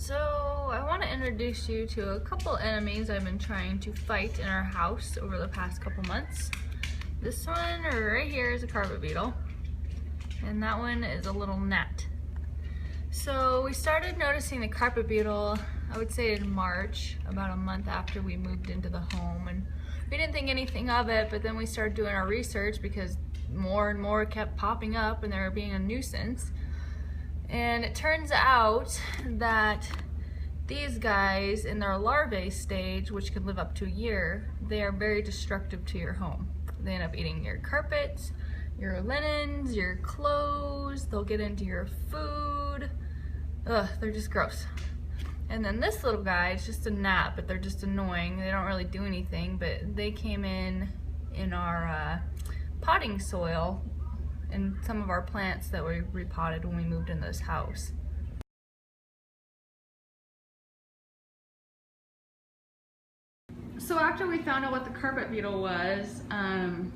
So I want to introduce you to a couple enemies I've been trying to fight in our house over the past couple months. This one right here is a carpet beetle, and that one is a little gnat. So we started noticing the carpet beetle, I would say in March, about a month after we moved into the home, and we didn't think anything of it, but then we started doing our research because more and more kept popping up and they were being a nuisance. And it turns out that these guys in their larvae stage, which can live up to a year, they are very destructive to your home. They end up eating your carpets, your linens, your clothes, they'll get into your food. Ugh, they're just gross. And then this little guy is just a gnat, but they're just annoying. They don't really do anything, but they came in our potting soil and some of our plants that we repotted when we moved in this house. So after we found out what the carpet beetle was,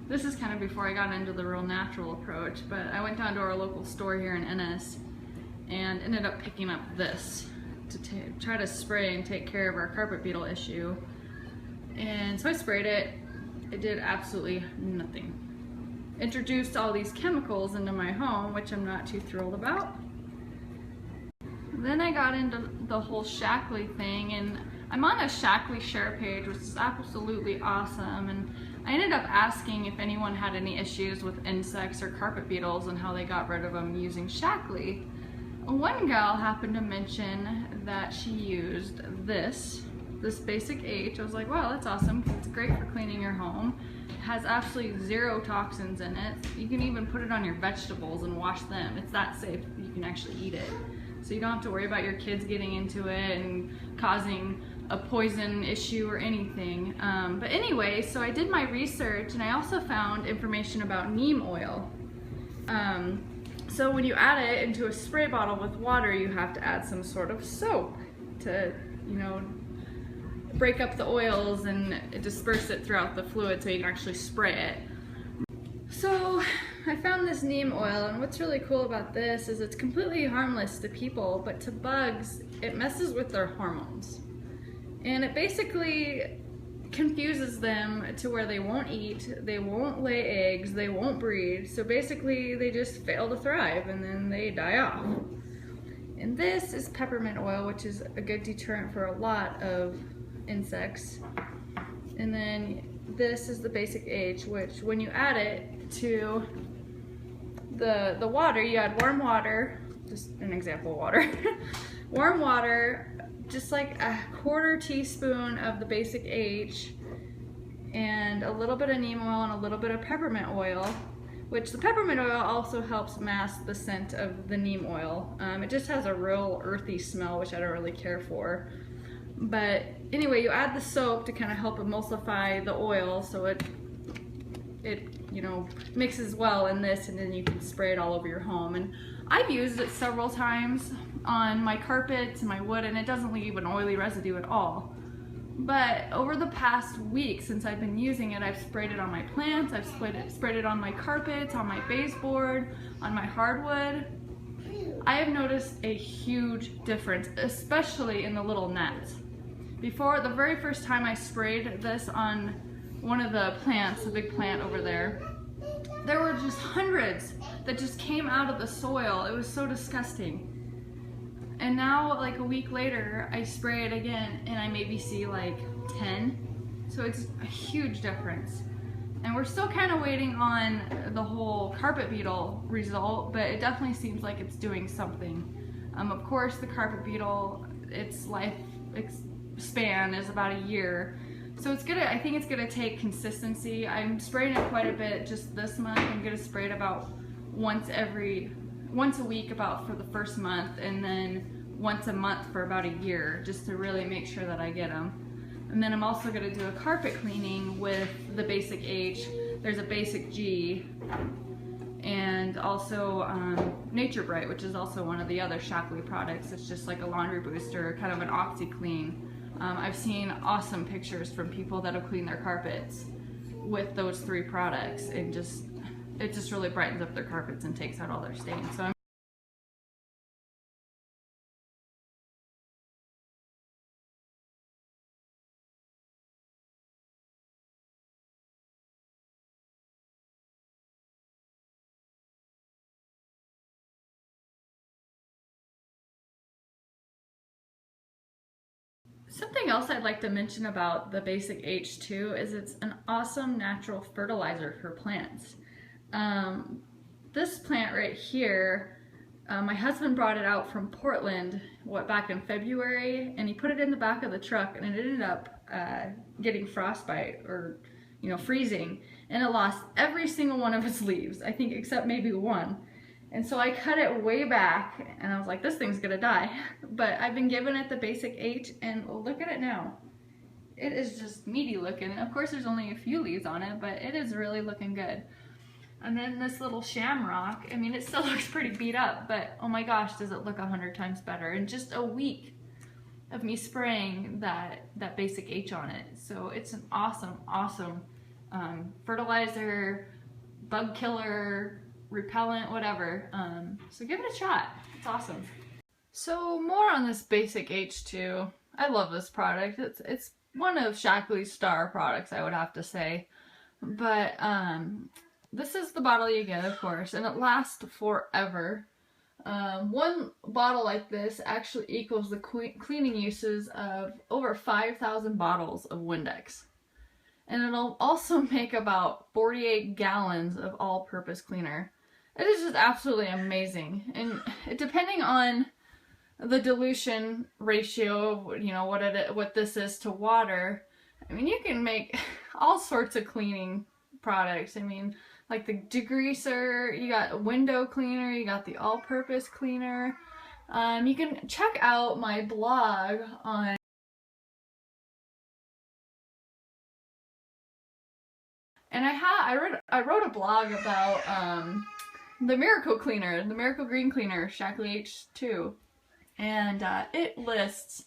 this is kind of before I got into the real natural approach, but I went down to our local store here in Ennis and ended up picking up this to try to spray and take care of our carpet beetle issue. And so I sprayed it. It did absolutely nothing. Introduced all these chemicals into my home, which I'm not too thrilled about. Then I got into the whole Shaklee thing, and I'm on a Shaklee share page, which is absolutely awesome, and I ended up asking if anyone had any issues with insects or carpet beetles and how they got rid of them using Shaklee. One gal happened to mention that she used this Basic H. I was like, wow, that's awesome. It's great for cleaning your home. It has absolutely zero toxins in it. You can even put it on your vegetables and wash them. It's that safe that you can actually eat it. So you don't have to worry about your kids getting into it and causing a poison issue or anything. But anyway, so I did my research and I also found information about neem oil. So when you add it into a spray bottle with water, you have to add some sort of soap to, break up the oils and disperse it throughout the fluid so you can actually spray it. So I found this neem oil, and what's really cool about this is it's completely harmless to people, but to bugs, it messes with their hormones. And it basically confuses them to where they won't eat, they won't lay eggs, they won't breed, so basically they just fail to thrive and then they die off. And this is peppermint oil, which is a good deterrent for a lot of insects. And then this is the Basic H, which when you add it to the water, you add warm water, just an example of water, warm water, just like a quarter teaspoon of the Basic H and a little bit of neem oil and a little bit of peppermint oil, which the peppermint oil also helps mask the scent of the neem oil. It just has a real earthy smell, which I don't really care for. But anyway, you add the soap to kind of help emulsify the oil so it mixes well in this, and then you can spray it all over your home. And I've used it several times on my carpets and my wood, and it doesn't leave an oily residue at all. But over the past week since I've been using it, I've sprayed it on my plants, I've sprayed it on my carpets, on my baseboard, on my hardwood. I have noticed a huge difference, especially in the little gnats. Before, the very first time I sprayed this on one of the plants, the big plant over there, there were just hundreds that just came out of the soil. It was so disgusting. And now, like a week later, I spray it again and I maybe see like 10. So it's a huge difference. And we're still kind of waiting on the whole carpet beetle result, but it definitely seems like it's doing something. Of course, the carpet beetle, its life span is about a year. So I think it's gonna take consistency. I'm spraying it quite a bit just this month. I'm gonna spray it about once a week about for the first month, and then once a month for about a year, just to really make sure that I get them. And then I'm also gonna do a carpet cleaning with the Basic H. There's a Basic G, and also Nature Bright, which is also one of the other Shaklee products. It's just like a laundry booster, kind of an OxyClean. I've seen awesome pictures from people that have cleaned their carpets with those 3 products, and it just really brightens up their carpets and takes out all their stains. So Something else I'd like to mention about the Basic H2 is it's an awesome natural fertilizer for plants. This plant right here, my husband brought it out from Portland, back in February, and he put it in the back of the truck, and it ended up getting frostbite, or freezing, and it lost every single one of its leaves, I think, except maybe one. And so I cut it way back, and I was like, this thing's gonna die. But I've been giving it the Basic H, and look at it now. It is just meaty looking. Of course, there's only a few leaves on it, but it is really looking good. And then this little shamrock, I mean, it still looks pretty beat up, but oh my gosh, does it look 100 times better in just a week of me spraying that Basic H on it. So it's an awesome fertilizer, bug killer, repellent, whatever. So give it a shot. It's awesome. So more on this Basic H2. I love this product. It's one of Shaklee's star products, I would have to say. But this is the bottle you get, of course, and it lasts forever. One bottle like this actually equals the cleaning uses of over 5,000 bottles of Windex. And it'll also make about 48 gallons of all-purpose cleaner. It is just absolutely amazing. And depending on the dilution ratio, what this is to water, I mean, you can make all sorts of cleaning products. I mean, like the degreaser, you got a window cleaner, you got the all-purpose cleaner. You can check out my blog on and I wrote a blog about the Miracle Cleaner, the Miracle Green Cleaner, Shaklee H2, and it lists,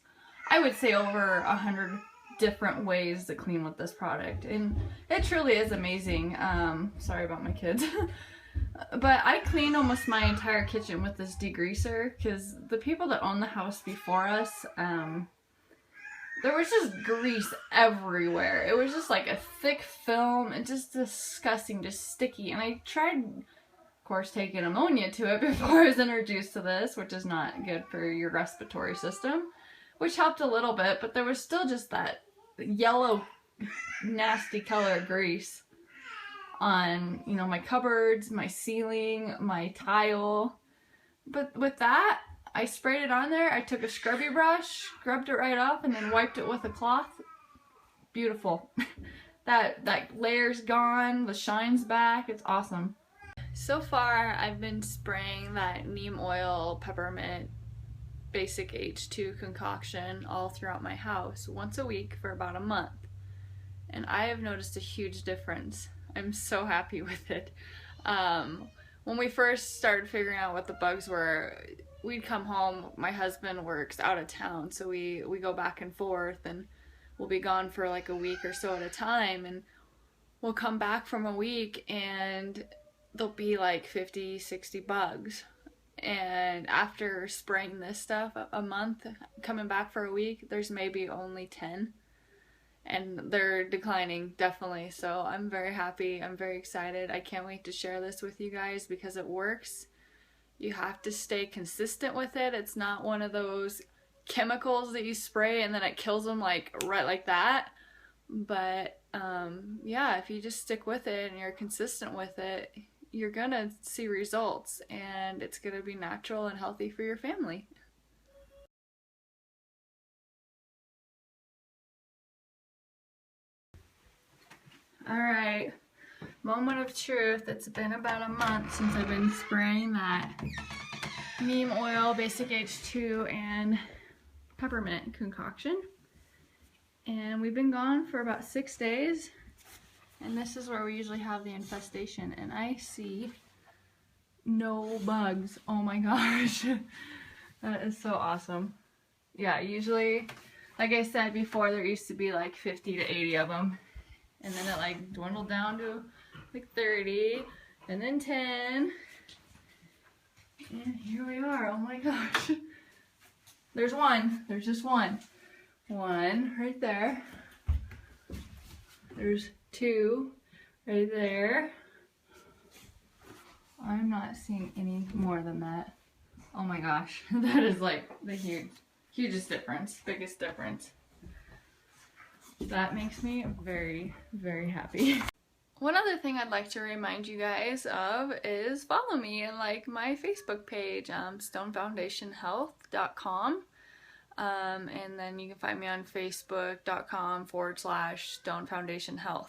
I would say, over 100 different ways to clean with this product, and it truly is amazing. Sorry about my kids. But I cleaned almost my entire kitchen with this degreaser, because the people that owned the house before us, there was just grease everywhere. It was just like a thick film and just disgusting, just sticky. And I tried, of course, taking ammonia to it before I was introduced to this, which is not good for your respiratory system, which helped a little bit, but there was still just that yellow, nasty color grease on, my cupboards, my ceiling, my tile. But with that, I sprayed it on there. I took a scrubby brush, scrubbed it right off, and then wiped it with a cloth. Beautiful. that layer's gone, the shine's back. It's awesome. So far, I've been spraying that neem oil peppermint Basic H2 concoction all throughout my house once a week for about a month. And I have noticed a huge difference. I'm so happy with it. When we first started figuring out what the bugs were, we'd come home, my husband works out of town, so we go back and forth, and we'll be gone for like a week or so at a time, and we'll come back from a week and there'll be like 50, 60 bugs. And after spraying this stuff a month, coming back for a week, there's maybe only 10. And they're declining, definitely. So I'm very happy. I'm very excited. I can't wait to share this with you guys because it works. You have to stay consistent with it. It's not one of those chemicals that you spray and then it kills them right like that. But yeah, if you just stick with it and you're consistent with it, you're gonna see results, and it's gonna be natural and healthy for your family. Alright, moment of truth. It's been about a month since I've been spraying that neem oil, Basic H2, and peppermint concoction. And we've been gone for about 6 days. And this is where we usually have the infestation. And I see no bugs. Oh my gosh. That is so awesome. Yeah, usually, like I said before, there used to be like 50 to 80 of them. And then it like dwindled down to like 30. And then 10. And here we are. Oh my gosh. There's one. There's just one. One right there. There's 2 right there. I'm not seeing any more than that. Oh my gosh. That is like the hugest difference. Biggest difference. That makes me very, very happy. One other thing I'd like to remind you guys of is follow me and like my Facebook page, stonefoundationhealth.com. And then you can find me on facebook.com/stonefoundationhealth.